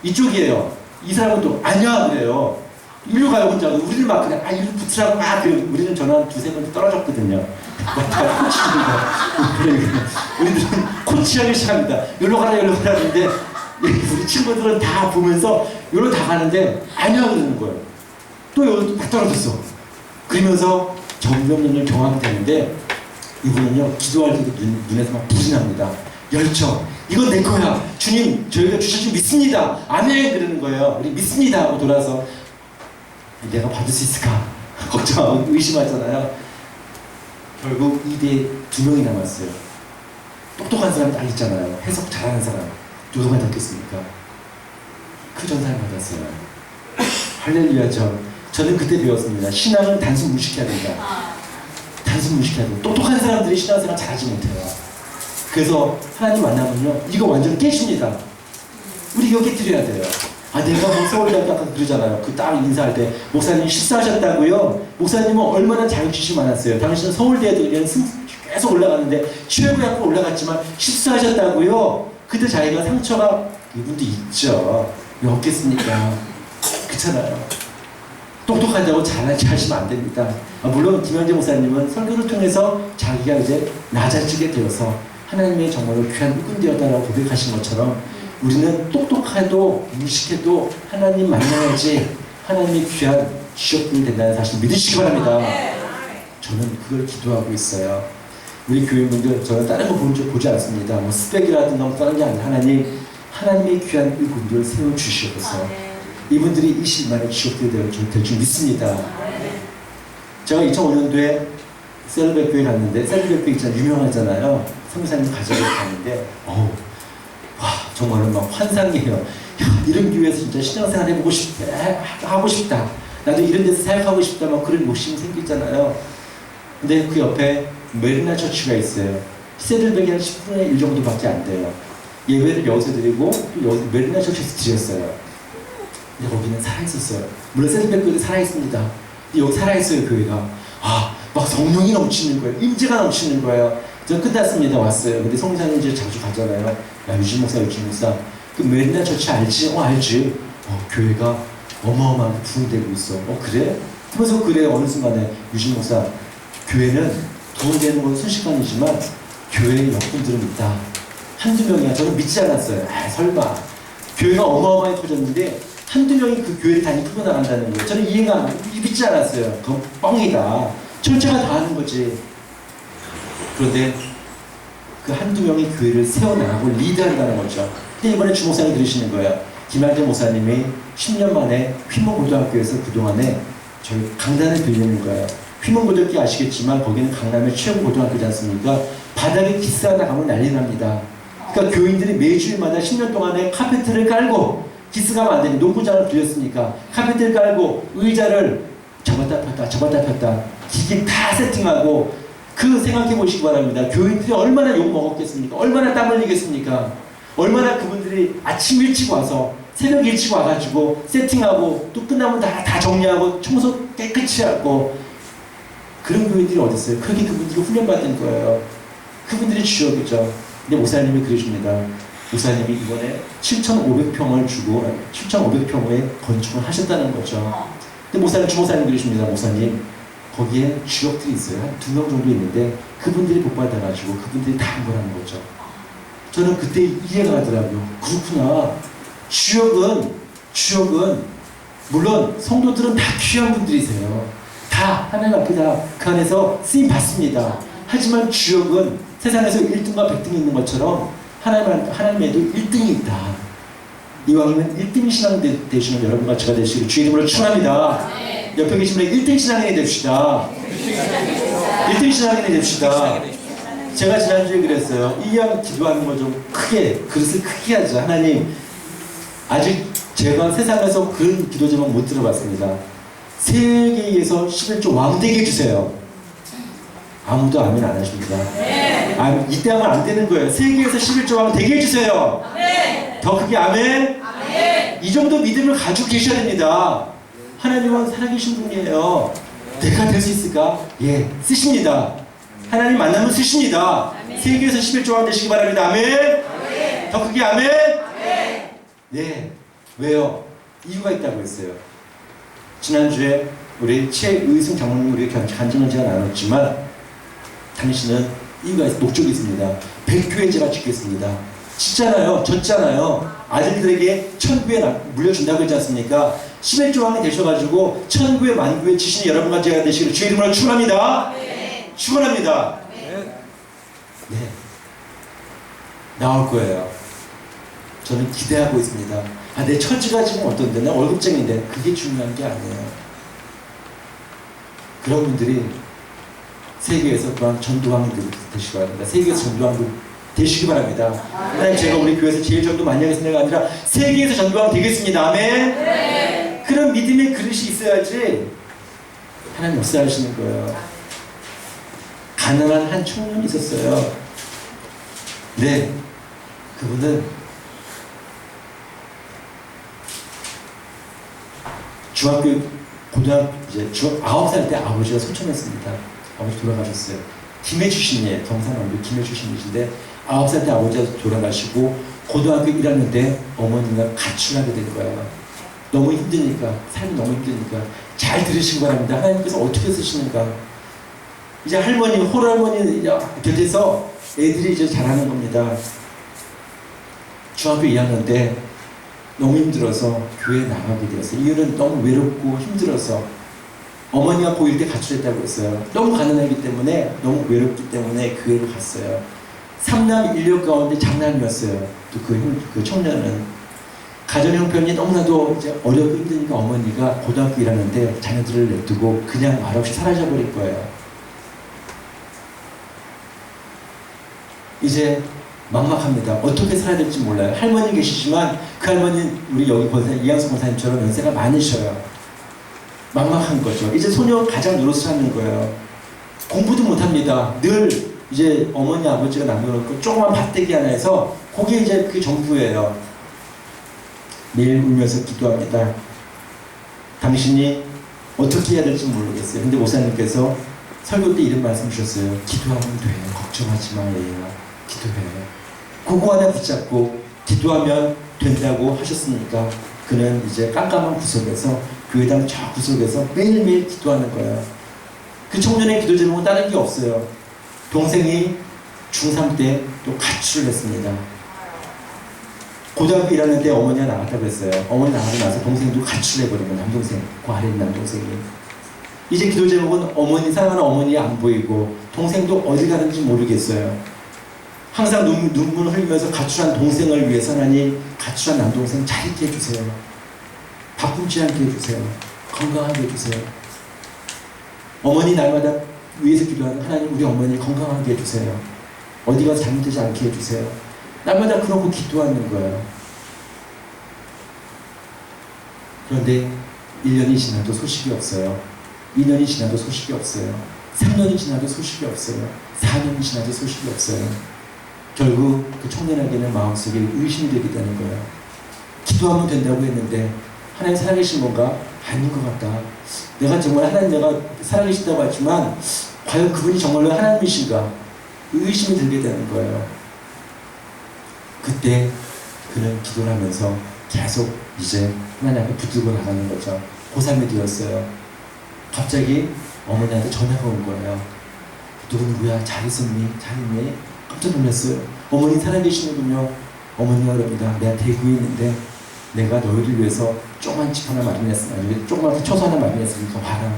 이쪽이에요. 이 사람은 또 아니야 그래요. 일로 가요 혼자. 우리는 막 그냥 일로 붙으라고 막 우리는 전화 한 두세 번 떨어졌거든요. 다 코치입니다. 우리들은 코치하기 시작합니다. 여기로 가라 하는데 우리 친구들은 다 보면서 여기로 다 가는데 아니야 그러는 거예요. 또 여기 다 떨어졌어. 그러면서 점점 경험이 되는데 이분은요 기도할 때도 눈에서 막 불이 납니다. 열정. 이건 내 거야. 주님 저희가 주실 줄 믿습니다. 아멘 그러는 거예요. 우리 믿습니다 하고 돌아서 내가 받을 수 있을까 걱정하고 의심하잖아요. 결국 2대 2명이 남았어요. 똑똑한 사람 딱 있잖아요. 해석 잘하는 사람. 누가 받았겠습니까? 그 전사를 받았어요. 할렐루야죠. 저는 그때 배웠습니다. 신앙은 단순 무식해야 된다. 단순 무식해야 된다. 똑똑한 사람들이 신앙생활 잘하지 못해요. 그래서 하나님 만나면요 이거 완전 깨집니다. 우리 이거 깨뜨려야 돼요. 내가 뭐 서울대학교 아까 그러잖아요. 그 딱 인사할 때 목사님 식사하셨다고요? 목사님은 얼마나 자격지심이 많았어요. 당신은 서울대에 들면 계속 올라갔는데 최고학교 올라갔지만 식사하셨다고요? 그때 자기가 상처가 이분도 있죠. 왜 없겠습니까? 그렇잖아요. 똑똑하다고 잘하시면 안 됩니다. 물론 김영재 목사님은 설교를 통해서 자기가 이제 낮아지게 되어서 하나님의 정말로 귀한 일꾼되었다라고 고백하신 것처럼 우리는 똑똑해도 무식해도 하나님 만나야지 하나님의 귀한 주역들이 된다는 사실 믿으시기 바랍니다. 저는 그걸 기도하고 있어요. 우리 교회분들 저는 다른 거 보지 않습니다. 뭐 스펙이라든가 다른 게 아니라 하나님의 귀한 일꾼들을 세워주시옵소서. 이분들이 20만의 주역들이 될 줄 믿습니다. 제가 2005년도에 셀베 교회 갔는데 셀베 교회 있잖아요. 유명하잖아요. 성사님 가정에 갔는데 정말로 막 환상이에요. 야, 이런 교회에서 진짜 신앙생활 해보고 싶다. 하고 싶다. 나도 이런 데서 사역하고 싶다. 막 그런 욕심이 생기잖아요. 근데 그 옆에 메리나 처치가 있어요. 세들백이 한 10분의 1 정도밖에 안 돼요. 예배를 여기서 드리고 또 여기 메리나 처치에서 드렸어요. 근데 거기는 살아있었어요. 물론 세들백 교회도 살아있습니다. 근데 여기 살아있어요 교회가. 막 성령이 넘치는 거예요. 임재가 넘치는 거예요. 저 끝났습니다. 왔어요. 근데 성사님 이제 자주 가잖아요. 야 유진 목사 그 메리나 처치 알지? 알지. 교회가 어마어마하게 부흥되고 있어. 그래? 그러면서 그래 어느 순간에 유진 목사 교회는 도움 되는 건 순식간이지만 교회에 역분들은 있다. 한두 명이야. 저는 믿지 않았어요. 설마. 교회가 어마어마하게 터졌는데 한두 명이 그 교회를 다 이끌고 나간다는 거예요. 저는 이해가 믿지 않았어요. 그건 뻥이다. 철저가 다 하는 거지. 그런데 그 한두 명이 교회를 세워나가고 리드한다는 거죠. 근데 이번에 주 목사님 들으시는 거예요. 김한재 목사님이 10년 만에 휘문고등학교에서 그동안에 저희 강단을 빌리는 거예요. 휘문고등학교 아시겠지만 거기는 강남의 최고 고등학교지 않습니까? 바닥에 기스 하나 가면 난리 납니다. 그러니까 교인들이 매주일마다 10년 동안에 카페트를 깔고 기스 가면 안 되니 농구장을 빌렸으니까 카페트를 깔고 의자를 접었다 폈다 기계 다 세팅하고 그 생각해 보시기 바랍니다. 교인들이 얼마나 욕 먹었겠습니까? 얼마나 땀 흘리겠습니까? 얼마나 그분들이 아침 일찍 와서 새벽 일찍 와가지고 세팅하고 또 끝나면 다 정리하고 청소 깨끗이 하고 그런 교인들이 어디 있어요? 그렇게 그분들이 훈련받은 거예요. 그분들이 주역이죠. 근데 목사님이 그러십니다. 목사님이 이번에 7,500평을 주고 7,500평에 건축을 하셨다는 거죠. 근데 목사님, 주목사님 그러십니다. 목사님 거기에 주역들이 있어요. 한 2명 정도 있는데 그분들이 복받아가지고 그분들이 다 한 거라는 거죠. 저는 그때 이해가 가더라고요. 그렇구나. 주역은 물론 성도들은 다 귀한 분들이세요. 다 하나님 앞에 다 그 안에서 쓰임 받습니다. 하지만 주역은 세상에서 1등과 100등이 있는 것처럼 하나님에도 1등이 있다. 이왕이면 1등 신앙 되시는 여러분과 제가 되시기를 주의 이름으로 축원합니다. 옆에 계신 분에게 1등 신앙인이 됩시다. 1등 신앙인이 됩시다. 제가 지난주에 그랬어요. 이왕 기도하는 거 좀 크게, 그릇을 크게 하자. 하나님, 아직 제가 세상에서 그런 기도 제목 못 들어봤습니다. 세계에서 11조 왕 되게 해주세요. 아무도 아멘 안 하십니다. 이때 하면 안 되는 거예요. 세계에서 11조 왕 되게 해주세요. 더 크게 아멘. 이 정도 믿음을 가지고 계셔야 됩니다. 하나님은 살아계신 분이에요. 내가 될 수 있을까? 예, 쓰십니다. 하나님 만나면 쓰십니다. 세계에서 11조 왕 되시기 바랍니다. 아멘. 더 크게 아멘. 네. 왜요? 이유가 있다고 했어요. 지난주에 우리 최의승 장모님 우리 간증은 제가 나눴지만 당신은 이유가 목적이 있습니다. 백교회 제가 짓겠습니다. 짓잖아요. 졌잖아요. 아들들에게 천구에 물려준다고 했지 않습니까? 11조 왕이 되셔가지고 천구에 만구에 지신이 여러분과 제가 되시기를 주의 이름으로 축원합니다. 축원합니다. 네. 나올 거예요. 저는 기대하고 있습니다. 내 처지가 지금 어떤데? 나 월급쟁인데. 그게 중요한 게 아니에요. 그런 분들이 세계에서 또한 전도왕이 되시기 바랍니다. 세계에서 전도왕 되시기 바랍니다. 하나님 제가 우리 교회에서 제일 전도 많이 하겠습니다가 아니라 세계에서 전도왕 되겠습니다. 아멘. 그런 믿음의 그릇이 있어야지 하나님 역사하시는 거예요. 가난한 한 청년이 있었어요. 네. 그분은 중학교, 고등학교, 이제 9살 때 아버지가 소천했습니다. 아버지 돌아가셨어요. 김해 출신이에요. 경상남도 김해 출신이신데 9살 때 아버지가 돌아가시고 고등학교 1학년 때 어머니가 가출하게 된 거예요. 너무 힘드니까, 삶이 너무 힘드니까. 잘 들으시기 바랍니다. 하나님께서 어떻게 쓰시는가. 이제 할머니, 홀할머니 곁에서 애들이 이제 자라는 겁니다. 중학교 2학년 때 너무 힘들어서 교회에 나가게 되었어요. 이유는 너무 외롭고 힘들어서 어머니가 고1 때 가출했다고 했어요. 너무 가난하기 때문에 너무 외롭기 때문에 교회를 갔어요. 3남 1녀 가운데 장남이었어요. 또 그 청년은 가정 형편이 너무나도 이제 어렵고 힘드니까 어머니가 고등학교 1학년 때 자녀들을 냅두고 그냥 말없이 사라져버릴 거예요. 이제 막막합니다. 어떻게 살아야 될지 몰라요. 할머니 계시지만 그 할머니는 우리 여기 권사 이양수 권사님처럼 연세가 많으셔요. 막막한 거죠. 이제 소녀 가장 노릇을 하는 거예요. 공부도 못합니다. 늘 이제 어머니 아버지가 남겨놓고 조그만 밭대기 하나에서 그게 이제 그 전부예요. 매일 울면서 기도합니다. 당신이 어떻게 해야 될지 모르겠어요. 근데 목사님께서 설교 때 이런 말씀 주셨어요. 기도하면 돼. 걱정하지 마, 얘야. 기도해. 그거 하나 붙잡고 기도하면 된다고 하셨으니까 그는 이제 깜깜한 구석에서 교회당 저 구석에서 매일매일 기도하는 거예요. 그 청년의 기도 제목은 다른 게 없어요. 동생이 중3 때 또 가출을 했습니다. 고등학교 1학년 때 어머니가 나갔다고 했어요. 어머니 나가고 나서 동생도 가출해버린 거예요. 남동생, 그 아래 있는 남동생이. 이제 기도 제목은 어머니, 사랑하는 어머니 안 보이고 동생도 어디 가는지 모르겠어요. 항상 눈물을 흘리면서 가출한 동생을 위해서 하나님 가출한 남동생 잘 있게 해주세요. 바쁘지 않게 해주세요. 건강하게 해주세요. 어머니 날마다 위에서 기도하는 하나님 우리 어머니 건강하게 해주세요. 어디 가서 잘못되지 않게 해주세요. 날마다 그러고 기도하는 거예요. 그런데 1년이 지나도 소식이 없어요. 2년이 지나도 소식이 없어요. 3년이 지나도 소식이 없어요. 4년이 지나도 소식이 없어요. 결국 그 청년에게는 마음속에 의심이 되게 되는 거예요. 기도하면 된다고 했는데 하나님 살아계신 건가? 아닌 것 같다. 내가 정말 하나님 내가 살아계신다고 했지만 과연 그분이 정말로 하나님이신가? 의심이 들게 되는 거예요. 그때 그는 기도를 하면서 계속 이제 하나님 앞에 붙들고 나가는 거죠. 고3이 되었어요. 갑자기 어머니한테 전화가 온 거예요. 누구야? 잘 있었니? 잘 있니? 깜짝 놀랐어요. 어머니 살아계시는군요. 어머니가 그럽니다. 내가 대구에 있는데 내가 너희를 위해서 조그만 집 하나 마련했으니까 조그만 처소 하나 마련했으니까 와라.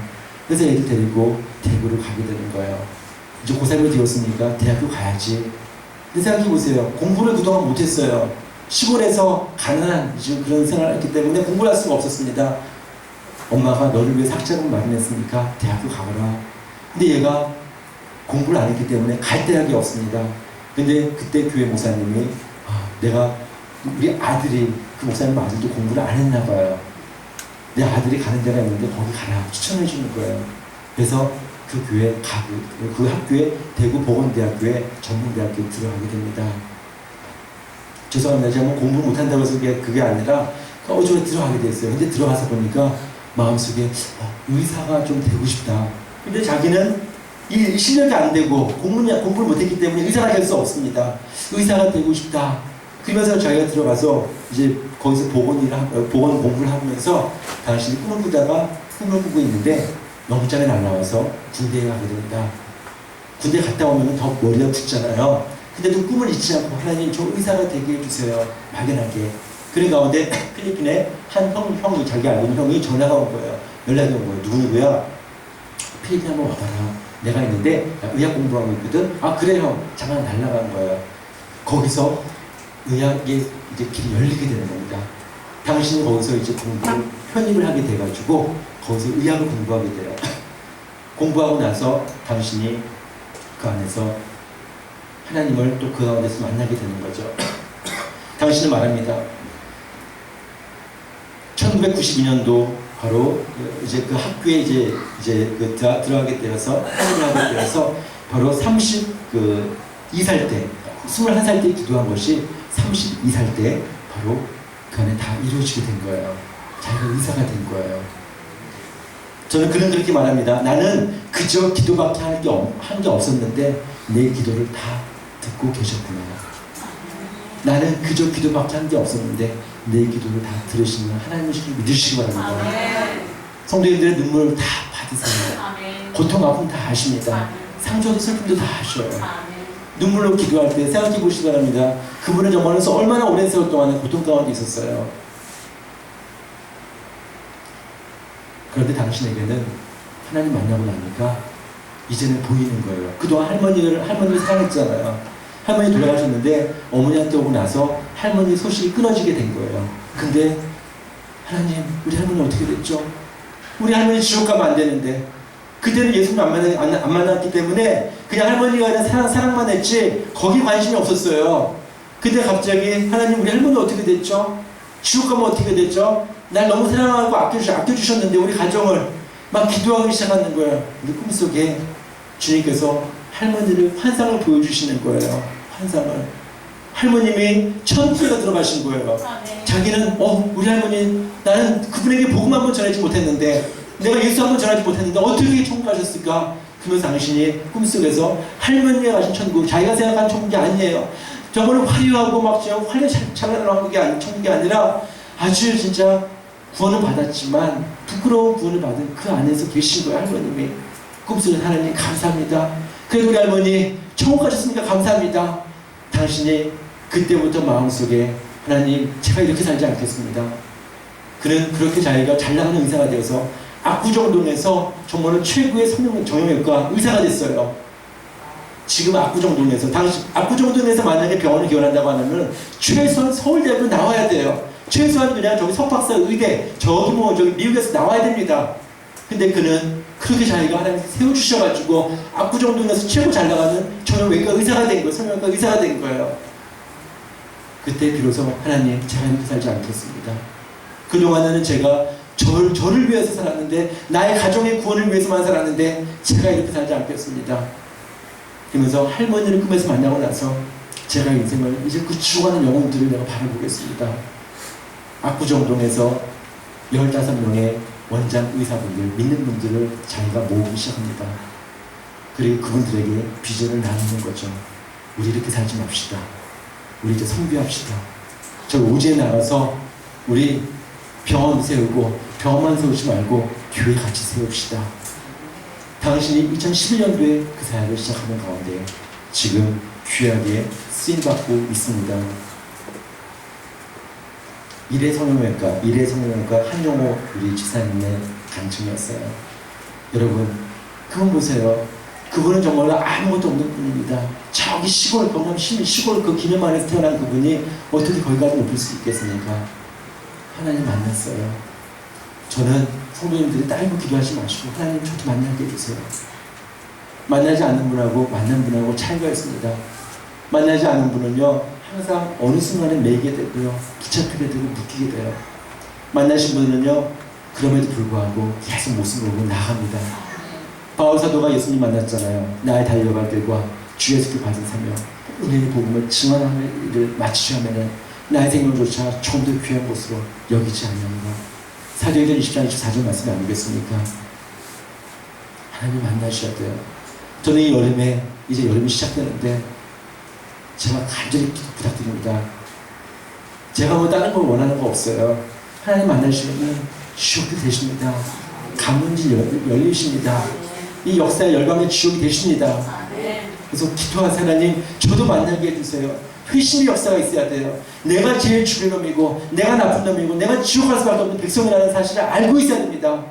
그래서 애들 데리고 대구를 가게 되는 거예요. 이제 고3이 되었으니까 대학교 가야지. 근데 생각해보세요. 공부를 그동안 못했어요. 시골에서 가난한 그런 생활을 했기 때문에 공부를 할 수가 없었습니다. 엄마가 너를 위해 학자금 마련했으니까 대학교 가거라. 근데 얘가 공부를 안 했기 때문에 갈 대학이 없습니다. 근데 그때 교회 목사님이 내가 우리 아들이 그 목사님 아들도 공부를 안 했나 봐요. 내 아들이 가는 데가 있는데 거기 가라 추천해 주는 거예요. 그래서 그 교회 가고 그 학교에 대구 보건대학교에 전문대학교에 들어가게 됩니다. 죄송합니다. 제가 뭐 공부 못한다고 해서 그게 아니라 어쩌고 들어가게 됐어요. 근데 들어가서 보니까 마음속에 의사가 좀 되고 싶다. 근데 자기는 이 실력이 안 되고 공부를 못했기 때문에 의사가 될 수 없습니다. 의사가 되고 싶다. 그러면서 자기가 들어가서 이제 거기서 보건 공부를 하면서 당신이 꿈을 꾸고 있는데 영장에 날라와서 군대에 가게 됩니다. 군대 갔다 오면 더 머리가 붓잖아요. 근데도 꿈을 잊지 않고 하나님 저 의사가 되게 해주세요. 막연하게. 그런 가운데 필리핀에 한 형이 자기 알고 있는 형이 전화가 온 거예요. 연락이 온 거예요. 누구야? 필리핀 한번 와봐라. 내가 있는데 의학 공부하고 있거든. 아 그래 형. 잠깐 날라간 거예요. 거기서 의학의 이제 길이 열리게 되는 겁니다. 당신이 거기서 이제 편입을 하게 돼가지고 거기서 의학을 공부하게 돼요. 공부하고 나서 당신이 그 안에서 하나님을 또 그 가운데서 만나게 되는 거죠. 당신은 말합니다. 1992년도 바로 이제 그 학교에 이제 그 들어가게 되어서 편입을 하게 되어서 바로 32살 때 21살 때 기도한 것이 32살 때 바로 그 안에 다 이루어지게 된 거예요. 자기가 의사가 된 거예요. 저는 그렇게 말합니다. 나는 그저 기도밖에 한 게 없었는데 내 기도를 다 듣고 계셨구나. 나는 그저 기도밖에 한 게 없었는데 내 기도를 다 들으시는 하나님이시길 믿으시기 바랍니다. 성도님들의 눈물을 다 받으세요. 고통 아픔 다 아십니다. 상처도 슬픔도 다 아셔요. 눈물로 기도할 때 생각해 보시기 바랍니다. 그분은 정말 얼마나 오랜 세월 동안 고통 가운데 있었어요. 그런데 당신에게는 하나님 만나고 나니까 이제는 보이는 거예요. 그동안 할머니를 사랑했잖아요. 할머니 돌아가셨는데 어머니한테 오고 나서 할머니 소식이 끊어지게 된 거예요. 근데 하나님 우리 할머니 어떻게 됐죠? 우리 할머니 지옥 가면 안 되는데 그때는 예수님 안 만났기 때문에 그냥 할머니가 그냥 사랑만 했지 거기 관심이 없었어요. 근데 갑자기 하나님 우리 할머니 어떻게 됐죠? 지옥 가면 어떻게 됐죠? 날 너무 사랑하고 아껴주셨는데 우리 가정을 막 기도하기 시작하는 거예요. 우리 꿈속에 주님께서 할머니를 환상을 보여주시는 거예요. 환상을. 할머님이 천국에 들어가신 거예요. 자기는 우리 할머니 나는 그분에게 복음 한번 전하지 못했는데 내가 예수 한번 전하지 못했는데 어떻게 천국 가셨을까? 그러면서 당신이 꿈속에서 할머니가 가신 천국 자기가 생각한 천국이 아니에요. 저거는 화려하고 막 찬란한 천국이 아니라 아주 진짜 구원을 받았지만 부끄러운 구원을 받은 그 안에서 계신 거예요. 할머님이 꿈속에 하나님 감사합니다. 그래도 우리 할머니 천국 가셨으니까 감사합니다. 당신이 그때부터 마음속에 하나님 제가 이렇게 살지 않겠습니다. 그는 그렇게 자기가 잘 나가는 의사가 되어서 압구정동에서 정말로 최고의 정형외과 의사가 됐어요. 지금 압구정동에서 압구정동에서 만약에 병원을 개원한다고 하면 최소한 서울대학교 나와야 돼요. 최소한 그냥 저기 석박사 의대 저기 미국에서 나와야 됩니다. 근데 그는 그렇게 자기가 하나님 세워주셔가지고 압구정동에서 최고 잘 나가는 정형외과 의사가 된 거예요. 성형외과 의사가 된 거예요. 그때 비로소 하나님 제가 이렇게 살지 않겠습니다. 그동안에는 제가 저를 위해서 살았는데 나의 가정의 구원을 위해서만 살았는데 제가 이렇게 살지 않겠습니다. 그러면서 할머니를 꿈에서 만나고 나서 제가 인생을 이제 그 죽어가는 영혼들을 내가 바라보겠습니다. 압구정동에서 15명의 원장 의사분들, 믿는 분들을 자기가 모으기 시작합니다. 그리고 그분들에게 비전을 나누는 거죠. 우리 이렇게 살지 맙시다. 우리 이제 선교합시다. 저 오지에 나가서 우리 병원 세우고 병원만 세우지 말고 교회 같이 세웁시다. 당신이 2011년도에 그 사역을 시작하는 가운데 지금 귀하게 쓰임받고 있습니다. 이래 성형외과 한용호 우리 집사님의 간증이었어요. 여러분 그분 보세요. 그분은 정말로 아무것도 없는 분입니다. 저기 시골 경남 시골 그 기념안에서 태어난 그분이 어떻게 거기까지 높일 수 있겠습니까? 하나님 만났어요. 저는 성도님들이 딸고 기도하지 마시고 하나님 저도 만나게 해주세요. 만나지 않는 분하고 만난 분하고 차이가 있습니다. 만나지 않은 분은요 항상 어느 순간에 매이게 되고요 붙잡히게 되고 묶이게 돼요. 만나신 분은요 그럼에도 불구하고 계속 모습을 보고 나아갑니다. 바울 사도가 예수님 만났잖아요. 나의 달려갈 길과 주 예수를 받은 사명, 은혜의 복음을 증언하는 일을 마치려 하면은 나의 생명조차 조금 더 귀한 것으로 여기지 않는가. 사도행전 20장 24절 말씀이 아니겠습니까? 하나님 만나셔야 돼요. 저는 이 여름에 이제 여름이 시작되는데 제가 간절히 부탁드립니다. 제가 뭐 다른 걸 원하는 거 없어요. 하나님 만나시면 지옥이 되십니다. 가문이 열리십니다. 이 역사의 열방의 지옥이 되십니다. 그래서 기도하세요. 하나님 저도 만나게 해주세요. 회심의 역사가 있어야 돼요. 내가 제일 죽은 놈이고 내가 나쁜 놈이고 내가 지옥 갈 수밖에 없는 백성이라는 사실을 알고 있어야 됩니다.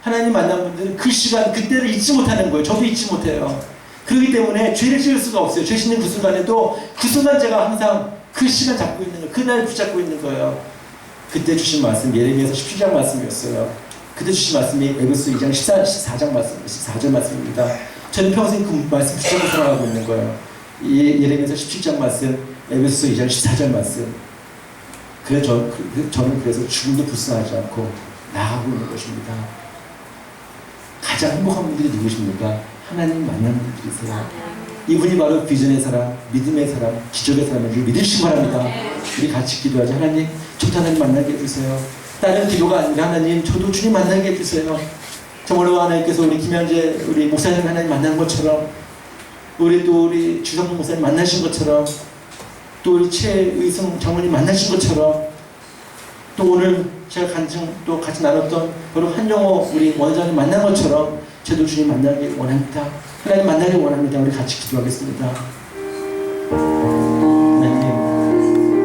하나님 만난 분들은 그 시간 그때를 잊지 못하는 거예요. 저도 잊지 못해요. 그렇기 때문에 죄를 지을 수가 없어요. 죄 짓는 그 순간에도 그 순간 제가 항상 그 시간 잡고 있는 거예요. 그날 붙잡고 있는 거예요. 그때 주신 말씀 예레미야서 17장 말씀이었어요. 그때 주신 말씀이 에베소 2장 14장 말씀, 14절 말씀입니다. 저는 평생 그 말씀 붙잡고 살아가고 있는 거예요. 예레미야서 17장 말씀, 에베소 2장 14절 말씀. 그래서 저는 그래서 죽음도 불쌍하지 않고 나아가고 있는 것입니다. 가장 행복한 분들이 누구십니까? 하나님 만나는 분들이세요. 이분이 바로 비전의 사람, 믿음의 사람, 기적의 사람을 믿으시기 바랍니다. 우리 같이 기도하자. 하나님, 저도 하나님 만나게 해주세요. 다른 기도가 아니라 하나님, 저도 주님 만나게 해주세요. 정말로 하나님께서 우리 김현재 우리 목사님 하나님 만나는 것처럼, 우리 주성문 목사님 만나신 것처럼, 또 우리 최의승 장모님 만나신 것처럼, 또 오늘 제가 또 같이 나눴던 바로 한영호 우리 원장님 만난 것처럼 저도 주님 만나길 원합니다. 하나님 만나길 원합니다. 우리 같이 기도하겠습니다.